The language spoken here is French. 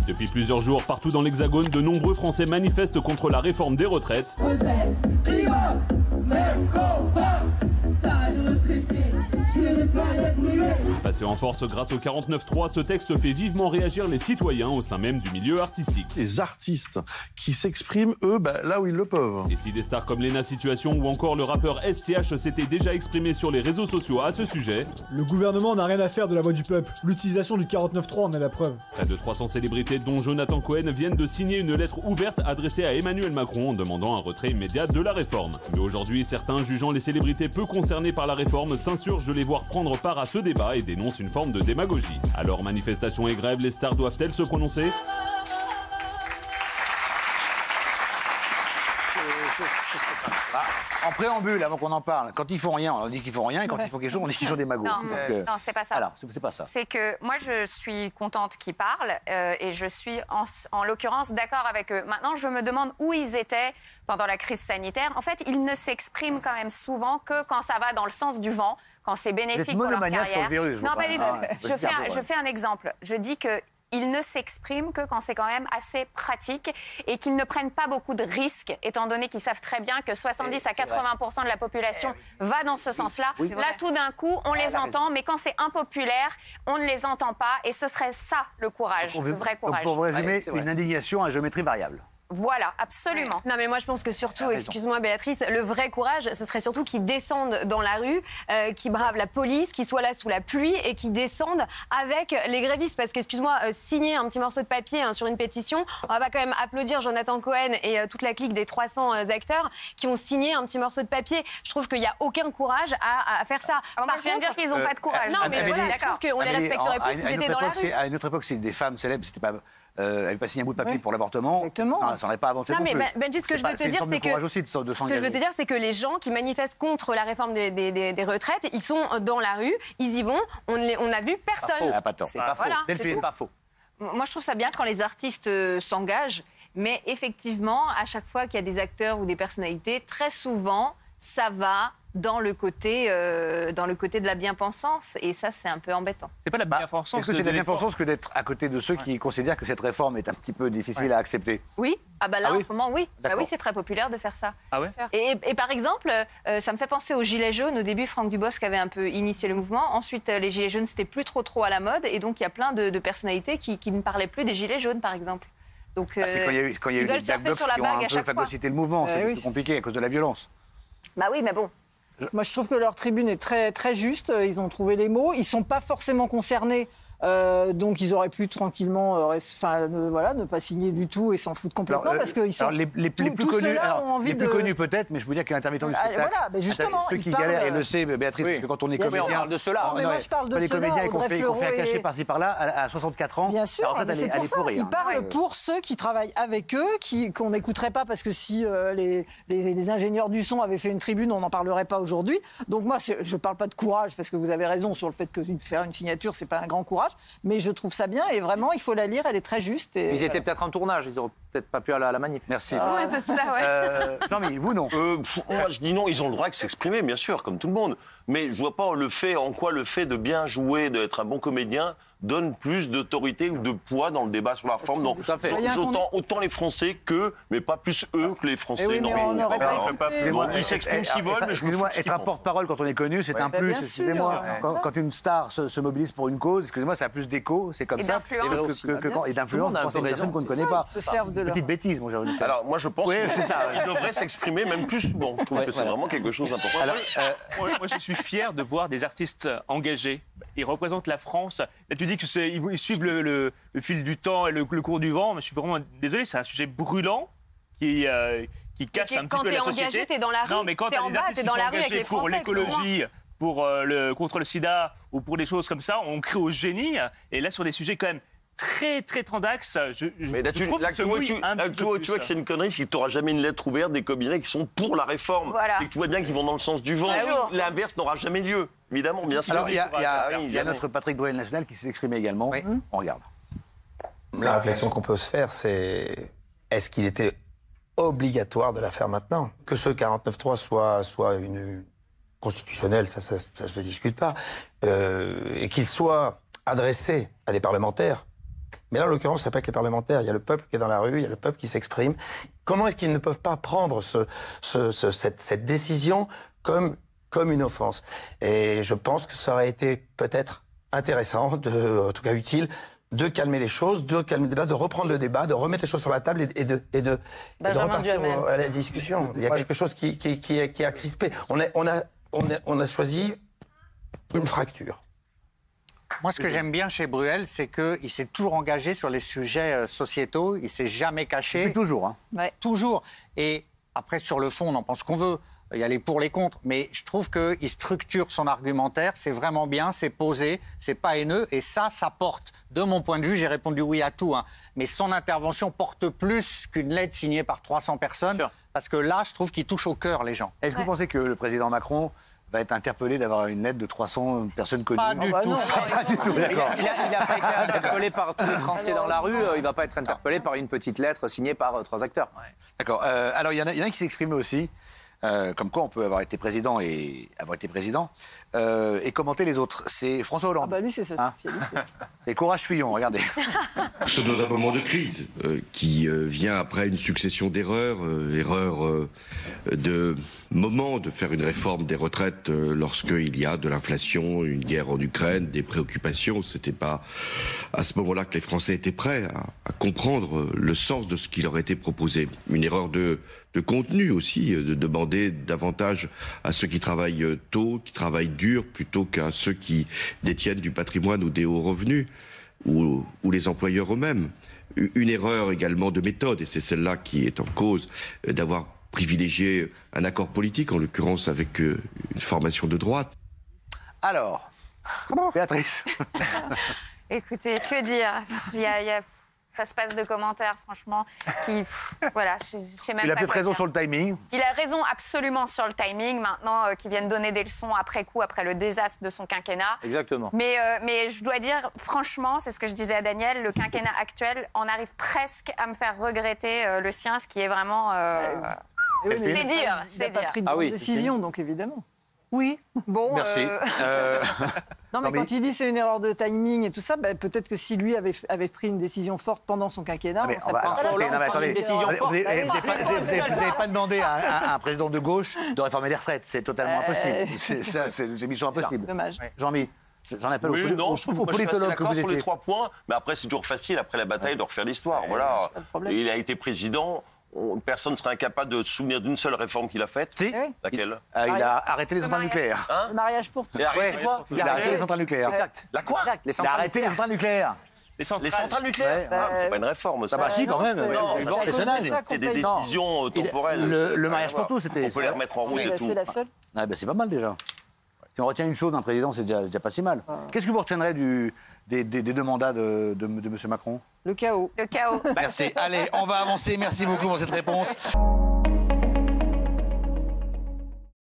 Depuis plusieurs jours, partout dans l'Hexagone, de nombreux Français manifestent contre la réforme des retraites. Passé en force grâce au 49.3, ce texte fait vivement réagir les citoyens au sein même du milieu artistique. Les artistes qui s'expriment, eux, là où ils le peuvent. Et si des stars comme Lena Situation ou encore le rappeur SCH s'étaient déjà exprimés sur les réseaux sociaux à ce sujet, le gouvernement n'a rien à faire de la voix du peuple. L'utilisation du 49.3 en est la preuve. Près de 300 célébrités, dont Jonathan Cohen, viennent de signer une lettre ouverte adressée à Emmanuel Macron en demandant un retrait immédiat de la réforme. Mais aujourd'hui, certains, jugeant les célébrités peu concernées par la réforme, s'insurgent de les voir prendre part à ce débat et dénoncent une forme de démagogie. Alors, manifestations et grèves, les stars doivent-elles se prononcer ? En préambule, avant qu'on en parle, quand ils font rien, on dit qu'ils font rien, et quand ils font quelque chose, on dit qu'ils sont démagogues. Non, c'est pas ça. Alors, c'est pas ça. C'est que moi, je suis contente qu'ils parlent et je suis, en l'occurrence, d'accord avec eux. Maintenant, je me demande où ils étaient pendant la crise sanitaire. En fait, ils ne s'expriment quand même souvent que quand ça va dans le sens du vent, quand c'est bénéfique pour leur carrière. Sur le virus, non, pas du tout. Je fais un exemple. Je dis que ils ne s'expriment que quand c'est quand même assez pratique et qu'ils ne prennent pas beaucoup de risques, étant donné qu'ils savent très bien que 70 à 80% de la population va dans ce sens-là. Oui. Là, tout d'un coup, on les entend, mais quand c'est impopulaire, on ne les entend pas. Et ce serait ça, le courage, le vrai courage. Donc, pour résumer, une indignation à géométrie variable. Voilà, absolument. Non, mais moi, je pense que surtout, excuse-moi Béatrice, le vrai courage, ce serait surtout qu'ils descendent dans la rue, qu'ils bravent la police, qu'ils soient là sous la pluie et qu'ils descendent avec les grévistes. Parce que, excuse-moi, signer un petit morceau de papier sur une pétition, on va quand même applaudir Jonathan Cohen et toute la clique des 300 acteurs qui ont signé un petit morceau de papier. Je trouve qu'il n'y a aucun courage à faire ça. Alors moi, je viens de dire qu'ils n'ont pas de courage. Non, mais voilà, je trouve qu'on les respecterait plus s'ils étaient dans la rue. À une autre époque, c'est des femmes célèbres, c'était pas... elle n'avait pas signé un bout de papier pour l'avortement. Exactement. Ça n'aurait pas avancé non plus. Benji, ce que je veux te dire, c'est que les gens qui manifestent contre la réforme des retraites, ils sont dans la rue, ils y vont, on n'a vu personne. C'est pas faux. C'est pas faux. Moi, je trouve ça bien quand les artistes s'engagent, mais effectivement, à chaque fois qu'il y a des acteurs ou des personnalités, très souvent, ça va dans le côté de la bien-pensance. Et ça, c'est un peu embêtant. C'est pas la bien-pensance. Est-ce que c'est de la bien-pensance que d'être à côté de ceux qui considèrent que cette réforme est un petit peu difficile à accepter? Oui. Ah bah là, en ce moment, oui. Bah oui, c'est très populaire de faire ça. Ah ouais. Et par exemple, ça me fait penser aux Gilets jaunes. Au début, Franck Dubosc avait un peu initié le mouvement. Ensuite, les Gilets jaunes, c'était plus trop à la mode. Et donc, il y a plein de personnalités qui ne parlaient plus des Gilets jaunes, par exemple. Donc, c'est quand il y a eu des Black Blocs qui ont un peu phagocyté le mouvement. C'est plus compliqué à cause de la violence. Bah oui, mais bon. Moi, je trouve que leur tribune est très, très juste. Ils ont trouvé les mots. Ils ne sont pas forcément concernés. Donc, ils auraient pu tranquillement ne pas signer du tout et s'en foutre complètement. Parce qu'ils sont. Les plus connus, les plus connus peut-être, mais je veux dire qu'un intermittent du spectacle. Voilà, mais justement. Ceux qui galèrent, et le sait, Béatrice, parce que quand on est comédien. On parle de cela. Mais moi, je parle de les comédiens qu'on fait un cachet par-ci par-là, à 64 ans. Bien sûr, c'est pour ça. Ils parlent hein. pour ceux qui travaillent avec eux, qu'on n'écouterait pas, parce que si les ingénieurs du son avaient fait une tribune, on n'en parlerait pas aujourd'hui. Donc moi, je ne parle pas de courage, parce que vous avez raison sur le fait que faire une signature, c'est pas un grand courage, mais je trouve ça bien et vraiment, il faut la lire, elle est très juste. Et, ils étaient peut-être en tournage, ils n'auraient peut-être pas pu aller à la manif. Merci. Oui, c'est ça, ouais. Jean-Mi, vous non Moi, je dis non, ils ont le droit de s'exprimer, bien sûr, comme tout le monde. Mais je vois pas en quoi le fait de bien jouer, d'être un bon comédien, donne plus d'autorité ou de poids dans le débat sur la réforme. Donc, autant les Français mais pas plus eux que les Français. Oui, Ils s'expriment s'ils veulent, mais je me fous. Être un porte-parole quand on est connu, c'est un plus. Excusez-moi, quand une star se mobilise pour une cause, excusez-moi, ça a plus d'écho, c'est comme ça. Et d'influence, quand c'est une personne qu'on ne connaît pas. Petite bêtise, mon cher. Alors, moi, je pense qu'ils devraient s'exprimer même plus. Bon, je trouve que c'est vraiment quelque chose d'important. Moi, je suis fier de voir des artistes engagés. Ils représentent la France. Là, tu dis qu'ils suivent le fil du temps et le cours du vent. Mais je suis vraiment désolé, c'est un sujet brûlant qui casse un petit peu la société. Quand t'es engagé, t'es dans la rue. Non, mais quand t'as des artistes qui sont engagés pour l'écologie, contre le sida ou pour des choses comme ça, on crie au génie. Et là, sur des sujets quand même très tendax. Mais là, tu vois que c'est une connerie, c'est que tu n'auras jamais une lettre ouverte des combinés qui sont pour la réforme. Voilà. C'est que tu vois bien qu'ils vont dans le sens du vent. L'inverse n'aura jamais lieu, évidemment, bien sûr. Alors, il y a notre Patrick Bruel-National qui s'est exprimé également. Oui. On regarde. La réflexion qu'on peut se faire, c'est est-ce qu'il était obligatoire de la faire maintenant? Que ce 49.3 soit une constitutionnel, ça se discute pas, et qu'il soit adressé à des parlementaires. Mais là, en l'occurrence, c'est pas que les parlementaires. Il y a le peuple qui est dans la rue, il y a le peuple qui s'exprime. Comment est-ce qu'ils ne peuvent pas prendre cette décision comme une offense? Et je pense que ça aurait été peut-être intéressant, en tout cas utile, de calmer les choses, de calmer le débat, de reprendre le débat, de remettre les choses sur la table et de repartir à la discussion. Il y a quelque chose qui a crispé. On a choisi une fracture. Moi, ce que j'aime bien chez Bruel, c'est qu'il s'est toujours engagé sur les sujets sociétaux. Il ne s'est jamais caché. Depuis toujours. Hein. Ouais. Toujours. Et après, sur le fond, on en pense qu'on veut. Il y a les pour, les contre. Mais je trouve qu'il structure son argumentaire. C'est vraiment bien, c'est posé, c'est pas haineux. Et ça porte. De mon point de vue, j'ai répondu oui à tout. Hein. Mais son intervention porte plus qu'une lettre signée par 300 personnes. Sure. Parce que là, je trouve qu'il touche au cœur les gens. Est-ce que vous pensez que le président Macron va être interpellé d'avoir une lettre de 300 personnes connues? Pas du tout. Non, pas du tout, d'accord. Il n'a pas été interpellé par tous les Français dans la rue. Il ne va pas être interpellé par une petite lettre signée par 3 acteurs. Ouais. D'accord. Alors, il y en a qui s'expriment aussi. Comme quoi on peut avoir été président et commenter les autres. C'est François Hollande. Ah bah lui, c'est sa spécialité. C'est Courage Fillon, regardez. C'est dans un moment de crise qui vient après une succession d'erreurs, de moments de faire une réforme des retraites lorsqu'il y a de l'inflation, une guerre en Ukraine, des préoccupations. C'était pas à ce moment-là que les Français étaient prêts à comprendre le sens de ce qui leur était proposé. Une erreur de contenu aussi, de demander davantage à ceux qui travaillent tôt, qui travaillent dur, plutôt qu'à ceux qui détiennent du patrimoine ou des hauts revenus, ou les employeurs eux-mêmes. Une erreur également de méthode, et c'est celle-là qui est en cause, d'avoir privilégié un accord politique, en l'occurrence avec une formation de droite. Alors, Béatrice. Écoutez, que dire? Il y a ça se passe de commentaires, franchement, qui... voilà, je sais même pas. Il a peut-être raison sur le timing. Il a raison absolument sur le timing. Maintenant, qu'il vienne donner des leçons après coup, après le désastre de son quinquennat. Exactement. Mais je dois dire, franchement, c'est ce que je disais à Daniel, le quinquennat actuel en arrive presque à me faire regretter le sien, ce qui est vraiment... c'est dire, c'est dire. Il n'a pas pris de décision, donc évidemment. Oui. Bon. Merci. Non, mais quand il dit c'est une erreur de timing et tout ça, bah, peut-être que si lui avait pris une décision forte pendant son quinquennat, on serait pas attendez, vous n'avez pas demandé à un président de gauche de réformer les retraites. C'est totalement impossible. C'est mission impossible. Dommage. Jean-Mi, j'en appelle aux politologues que vous sur étiez. les 3 points, mais après, c'est toujours facile, après la bataille, de refaire l'histoire. Voilà. Il a été président. Personne ne serait incapable de se souvenir d'une seule réforme qu'il a faite. Si. Laquelle? Il a arrêté les centrales nucléaires. Le mariage pour tous. Il a arrêté quoi? Il a arrêté les centrales nucléaires. Exact. La quoi? Il a arrêté les centrales nucléaires. Les centrales nucléaires? C'est pas une réforme, ça. Bah si, quand même. C'est des décisions temporelles. Le mariage pour tous, c'était... On peut les remettre en route et tout. C'est la seule. C'est pas mal déjà. Si on retient une chose d'un président, c'est déjà pas si mal. Qu'est-ce que vous retiendrez des 2 mandats de M. Macron? Le chaos. Le chaos. Merci. Allez, on va avancer. Merci beaucoup pour cette réponse.